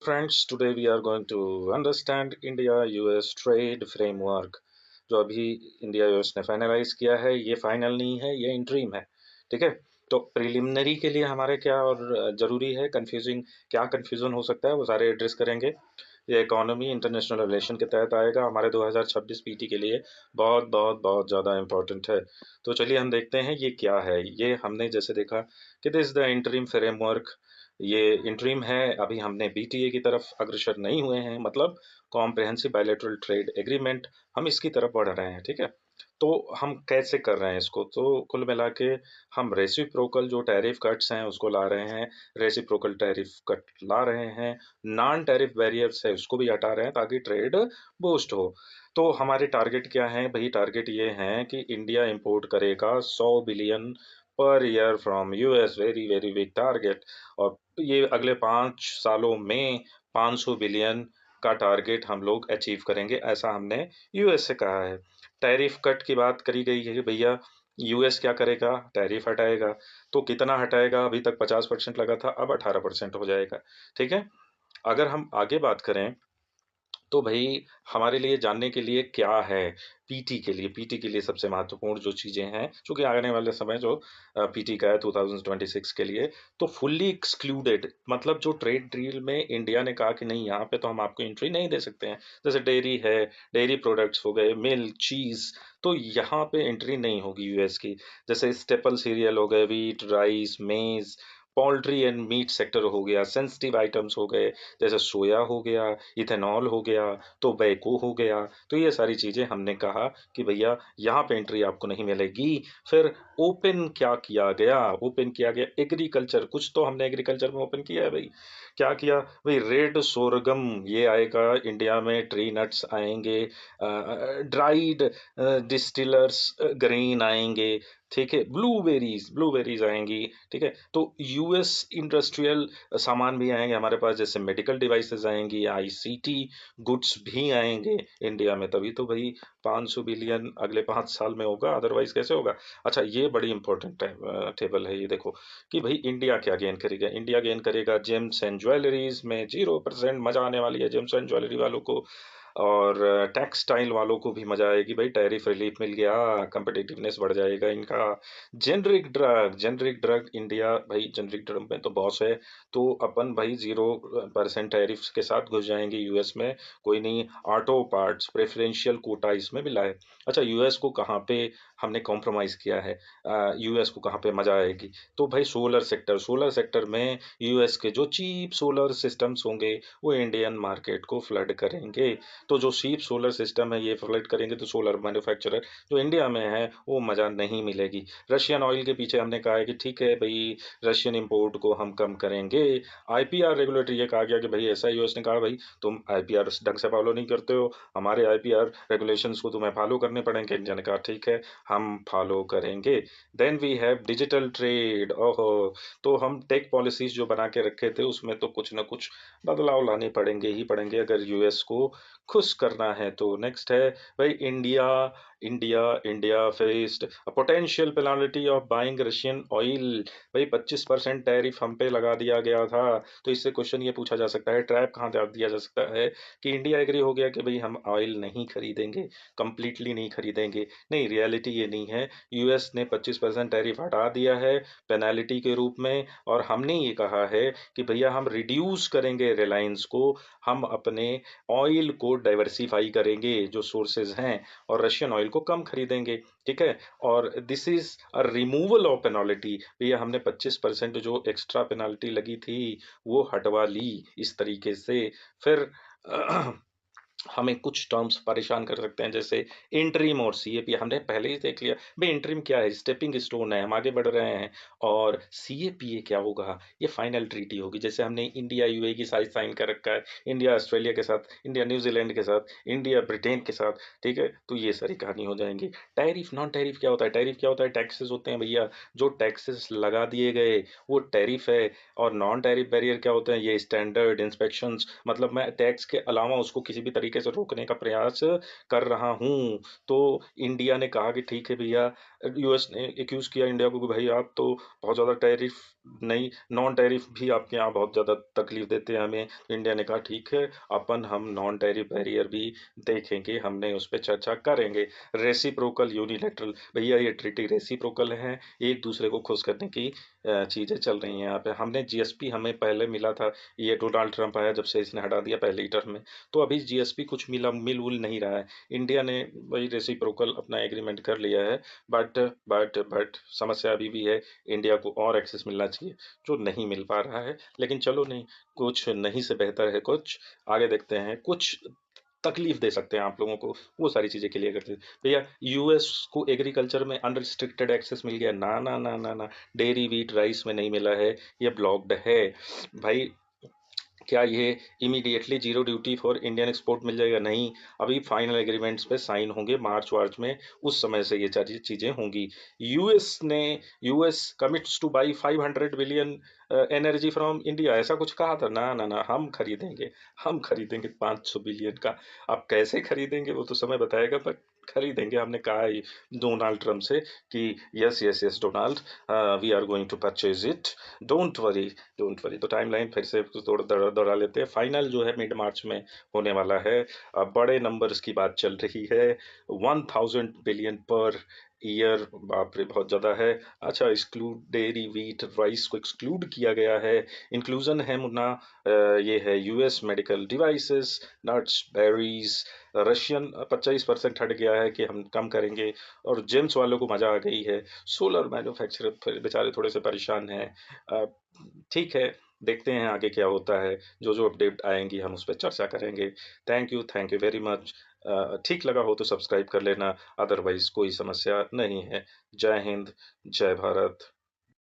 Friends, today we are going to understand India-US trade framework जो अभी India US ने finalise किया है। ये फाइनल नहीं है, ये इंटरीम है। ठीक है। तो प्रिलिमिनरी के लिए हमारे क्या और जरूरी है, कंफ्यूजिंग क्या कंफ्यूजन हो सकता है, वो सारे एड्रेस करेंगे। ये इकोनॉमी इंटरनेशनल रिलेशन के तहत आएगा, हमारे 2026 पीटी के लिए बहुत बहुत बहुत ज़्यादा इम्पोर्टेंट है। तो चलिए हम देखते हैं ये क्या है। ये हमने जैसे देखा कि दिस द इंटरिम फ्रेमवर्क, ये इंटरिम है। अभी हमने बीटीए की तरफ अग्रसर नहीं हुए हैं, मतलब कॉम्प्रिहेंसिव बायलैटरल ट्रेड एग्रीमेंट, हम इसकी तरफ बढ़ रहे हैं। ठीक है। तो हम कैसे कर रहे हैं इसको, तो कुल मिला के हम रेसिप्रोकल जो टैरिफ कट्स हैं उसको ला रहे हैं, रेसिप्रोकल टैरिफ कट ला रहे हैं, नॉन टैरिफ बैरियर्स है उसको भी हटा रहे हैं ताकि ट्रेड बूस्ट हो। तो हमारे टारगेट क्या हैं भाई? टारगेट ये हैं कि इंडिया इंपोर्ट करेगा 100 billion per year from US, very very big target. और ये अगले 5 सालों में 500 बिलियन का टारगेट हम लोग अचीव करेंगे, ऐसा हमने यूएस से कहा है। टैरिफ कट की बात करी गई है कि भैया यूएस क्या करेगा, टैरिफ हटाएगा। तो कितना हटाएगा? अभी तक 50% लगा था, अब 18% हो जाएगा। ठीक है। अगर हम आगे बात करें तो भाई हमारे लिए जानने के लिए क्या है, पीटी के लिए सबसे महत्वपूर्ण जो चीज़ें हैं, चूंकि आने वाले समय जो पीटी का है 2026 के लिए, तो फुल्ली एक्सक्लूडेड मतलब जो ट्रेड डील में इंडिया ने कहा कि नहीं, यहाँ पे तो हम आपको एंट्री नहीं दे सकते हैं। जैसे डेयरी है, डेयरी प्रोडक्ट्स हो गए, मिल्क, चीज़, तो यहाँ पे एंट्री नहीं होगी यूएस की। जैसे स्टेपल सीरियल हो गए, वीट, राइस, मेज, पोल्ट्री एंड मीट सेक्टर हो गया, सेंसिटिव आइटम्स हो गए, जैसे सोया हो गया, इथेनॉल हो गया, टोबैको हो गया। तो ये सारी चीज़ें हमने कहा कि भैया यहाँ पे एंट्री आपको नहीं मिलेगी। फिर ओपन क्या किया गया? ओपन किया गया एग्रीकल्चर, कुछ तो हमने एग्रीकल्चर में ओपन किया है भाई। क्या किया भाई? रेड सोरगम ये आएगा इंडिया में, ट्री नट्स आएंगे, ड्राइड डिस्टिलर्स ग्रेन आएंगे। ठीक है। ब्लूबेरीज ब्लूबेरीज आएंगी। ठीक है। तो यूएस इंडस्ट्रियल सामान भी आएंगे हमारे पास, जैसे मेडिकल डिवाइसेस आएंगी, आईसीटी गुड्स भी आएंगे इंडिया में। तभी तो भाई 500 बिलियन अगले 5 साल में होगा, अदरवाइज कैसे होगा? अच्छा, ये बड़ी इंपॉर्टेंट टेबल है। ये देखो कि भाई इंडिया क्या गेन करेगा। इंडिया गेन करेगा जेम्स एंड ज्वेलरीज में 0%, मजा आने वाली है जेम्स एंड ज्वेलरी वालों को। और टेक्सटाइल वालों को भी मजा आएगी भाई, टैरिफ रिलीफ मिल गया, कंपिटिटिवनेस बढ़ जाएगा इनका। जेनरिक ड्रग इंडिया भाई, जेनरिक ड्रग में तो बॉस है। तो अपन भाई 0% टैरिफ के साथ घुस जाएंगे यूएस में। कोई नहीं, ऑटो पार्ट्स प्रेफरेंशियल कोटा इसमें मिला है। अच्छा, यूएस को कहाँ पे हमने कॉम्प्रोमाइज किया है? यूएस को कहाँ पे मजा आएगी? तो भाई सोलर सेक्टर में यूएस के जो चीप सोलर सिस्टम्स होंगे वो इंडियन मार्केट को फ्लड करेंगे। तो जो चीप सोलर सिस्टम है ये फ्लड करेंगे, तो सोलर मैन्युफैक्चरर जो इंडिया में है वो मजा नहीं मिलेगी। रशियन ऑयल के पीछे हमने कहा है कि ठीक है भाई, रशियन इंपोर्ट को हम कम करेंगे। आईपीआर रेगुलेटरी ये कहा गया कि भाई, ऐसा यूएस ने कहा भाई, तुम आईपीआर ढंग से फॉलो नहीं करते हो, हमारे आईपीआर रेगुलेशंस को तुम्हें फॉलो करने पड़ेंगे। इंडिया ने कहा ठीक है, हम फॉलो करेंगे। Then we have digital trade. ओहो, तो हम टेक पॉलिसीज जो बना के रखे थे उसमें तो कुछ ना कुछ बदलाव लाने पड़ेंगे ही पड़ेंगे अगर यूएस को खुश करना है। तो नेक्स्ट है भाई, India India India faced potential penalty of buying Russian oil. भाई 25% टैरिफ हम पे लगा दिया गया था। तो इससे क्वेश्चन ये पूछा जा सकता है, ट्रैप कहाँ डाल दिया जा सकता है कि इंडिया एग्री हो गया कि भाई हम ऑयल नहीं खरीदेंगे, कंप्लीटली नहीं खरीदेंगे। नहीं, रियलिटी ये नहीं है। यूएस ने 25% टैरिफ हटा दिया है पेनाल्टी के रूप में, और हमने ये कहा है कि भैया हम रिड्यूस करेंगे रिलायंस को, हम अपने ऑयल को डाइवर्सिफाई करेंगे जो सोर्सेज हैं, और रशियन ऑयल को कम खरीदेंगे। ठीक है। और this is a removal of penalty. भैया हमने 25% जो एक्स्ट्रा पेनाल्टी लगी थी वो हटवा ली इस तरीके से। फिर हमें कुछ टर्म्स परेशान कर सकते हैं, जैसे इंटरिम और सीएपी हमने पहले ही देख लिया। भाई इंटरिम क्या है? स्टेपिंग स्टोन है, हम आगे बढ़ रहे हैं। और सीएपीए क्या होगा? ये फाइनल ट्रीटी होगी। जैसे हमने इंडिया यूए की साथ साइन कर रखा है, इंडिया ऑस्ट्रेलिया के साथ, इंडिया न्यूजीलैंड के साथ, इंडिया ब्रिटेन के साथ। ठीक है। तो ये सारी कहानी हो जाएंगी। टैरिफ नॉन टैरिफ क्या होता है? टैरिफ क्या होता है? टैक्सेस होते हैं भैया, जो टैक्सेस लगा दिए गए वो टैरिफ है। और नॉन टैरिफ बैरियर क्या होते हैं? ये स्टैंडर्ड इंस्पेक्शंस, मतलब मैं टैक्स के अलावा उसको किसी भी तरीके तरीके से रोकने का प्रयास कर रहा हूँ। तो इंडिया ने कहा कि ठीक है भैया, यूएस ने एक्यूज किया इंडिया को कि भाई आप तो बहुत ज़्यादा टैरिफ नहीं, नॉन टैरिफ भी आपके यहाँ बहुत ज़्यादा तकलीफ देते हैं हमें। तो इंडिया ने कहा ठीक है, अपन हम नॉन टैरिफ बैरियर भी देखेंगे, हमने उस पर चर्चा करेंगे। रेसिप्रोकल यूनिलेटरल, भैया ये ट्रीटी रेसिप्रोकल है, एक दूसरे को खुश करने की चीज़ें चल रही हैं यहाँ पे। हमने जीएसपी हमें पहले मिला था, ये डोनाल्ड ट्रंप आया जब से इसने हटा दिया पहले ही टर्म में, तो अभी जीएसपी कुछ मिल उल नहीं रहा है। इंडिया ने वही रेसिप्रोकल अपना एग्रीमेंट कर लिया है, बट समस्या अभी भी है, इंडिया को और एक्सेस मिलना चाहिए जो नहीं मिल पा रहा है। लेकिन चलो नहीं, कुछ नहीं से बेहतर है कुछ, आगे देखते हैं। कुछ तकलीफ दे सकते हैं आप लोगों को, वो सारी चीजें क्लियर करते हैं भैया। यूएस को एग्रीकल्चर में अनरिस्ट्रिक्टेड एक्सेस मिल गया, ना ना ना ना ना, डेयरी व्हीट राइस में नहीं मिला है, ये ब्लॉक्ड है भाई। क्या ये immediately zero duty for Indian export मिल जाएगा? नहीं, अभी फाइनल एग्रीमेंट्स पे साइन होंगे मार्च वार्च में, उस समय से ये सारी चीजें होंगी। US commits two by 500 billion energy from India, ऐसा कुछ कहा था। ना ना ना, हम खरीदेंगे 500 बिलियन का। अब कैसे खरीदेंगे वो तो समय बताएगा, पर खरीदेंगे। हमने कहा है डोनाल्ड ट्रम्प से कि yes yes yes Donald, we are going to purchase it, don't worry don't worry. तो टाइमलाइन फिर से दोहरा लेते हैं। फाइनल जो है मिड मार्च में होने वाला है। बड़े नंबर्स की बात चल रही है, 1000 बिलियन पर ईयर, बाप रे बहुत ज्यादा है। अच्छा, एक्सक्लूड डेयरी व्हीट राइस को एक्सक्लूड किया गया है। इंक्लूजन है मुन्ना, ये है US medical devices, nuts, berries. Russian 25% हट गया है कि हम कम करेंगे। और जेम्स वालों को मजा आ गई है। सोलर मैन्युफैक्चरर बेचारे थोड़े से परेशान हैं। अ, ठीक है, देखते हैं आगे क्या होता है। जो जो अपडेट आएंगी हम उस पर चर्चा करेंगे। Thank you very much. ठीक लगा हो तो सब्सक्राइब कर लेना, अदरवाइज कोई समस्या नहीं है। जय हिंद, जय भारत।